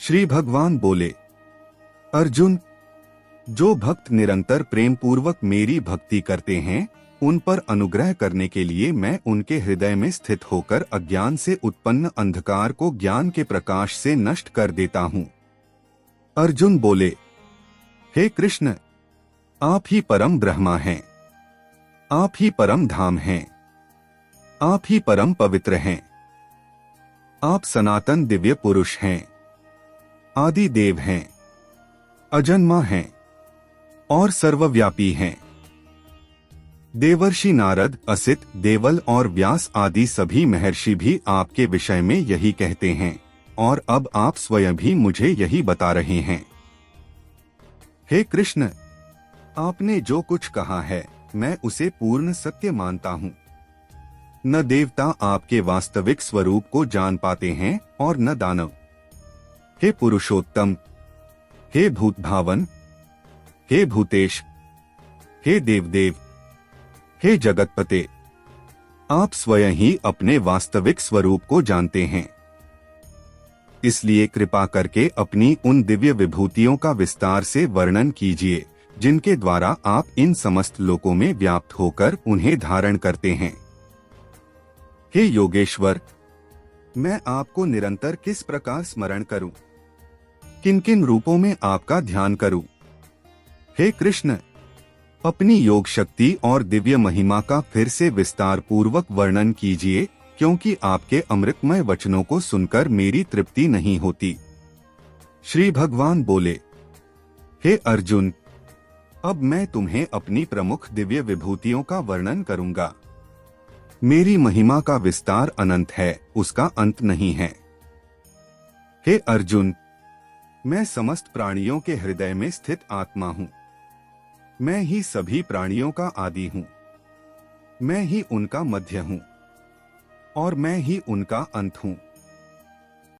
श्री भगवान बोले, अर्जुन, जो भक्त निरंतर प्रेम पूर्वक मेरी भक्ति करते हैं, उन पर अनुग्रह करने के लिए मैं उनके हृदय में स्थित होकर अज्ञान से उत्पन्न अंधकार को ज्ञान के प्रकाश से नष्ट कर देता हूँ। अर्जुन बोले, हे कृष्ण, आप ही परम ब्रह्मा हैं, आप ही परम धाम हैं, आप ही परम पवित्र हैं, आप सनातन दिव्य पुरुष हैं, आदि देव हैं, अजन्मा हैं और सर्वव्यापी हैं। देवर्षि नारद, असित, देवल और व्यास आदि सभी महर्षि भी आपके विषय में यही कहते हैं और अब आप स्वयं भी मुझे यही बता रहे हैं। हे कृष्ण, आपने जो कुछ कहा है मैं उसे पूर्ण सत्य मानता हूँ। न देवता आपके वास्तविक स्वरूप को जान पाते हैं और न दानव। हे पुरुषोत्तम, हे भूतभावन, हे भूतेश, हे देवदेव, हे जगतपते, आप स्वयं ही अपने वास्तविक स्वरूप को जानते हैं। इसलिए कृपा करके अपनी उन दिव्य विभूतियों का विस्तार से वर्णन कीजिए जिनके द्वारा आप इन समस्त लोकों में व्याप्त होकर उन्हें धारण करते हैं। हे योगेश्वर, मैं आपको निरंतर किस प्रकार स्मरण करूं? किन किन रूपों में आपका ध्यान करूं? हे कृष्ण, अपनी योग शक्ति और दिव्य महिमा का फिर से विस्तार पूर्वक वर्णन कीजिए, क्योंकि आपके अमृतमय वचनों को सुनकर मेरी तृप्ति नहीं होती। श्री भगवान बोले, हे अर्जुन, अब मैं तुम्हें अपनी प्रमुख दिव्य विभूतियों का वर्णन करूंगा। मेरी महिमा का विस्तार अनंत है, उसका अंत नहीं है। हे अर्जुन, मैं समस्त प्राणियों के हृदय में स्थित आत्मा हूँ। मैं ही सभी प्राणियों का आदि हूँ। मैं ही उनका मध्य हूँ और मैं ही उनका अंत हूँ।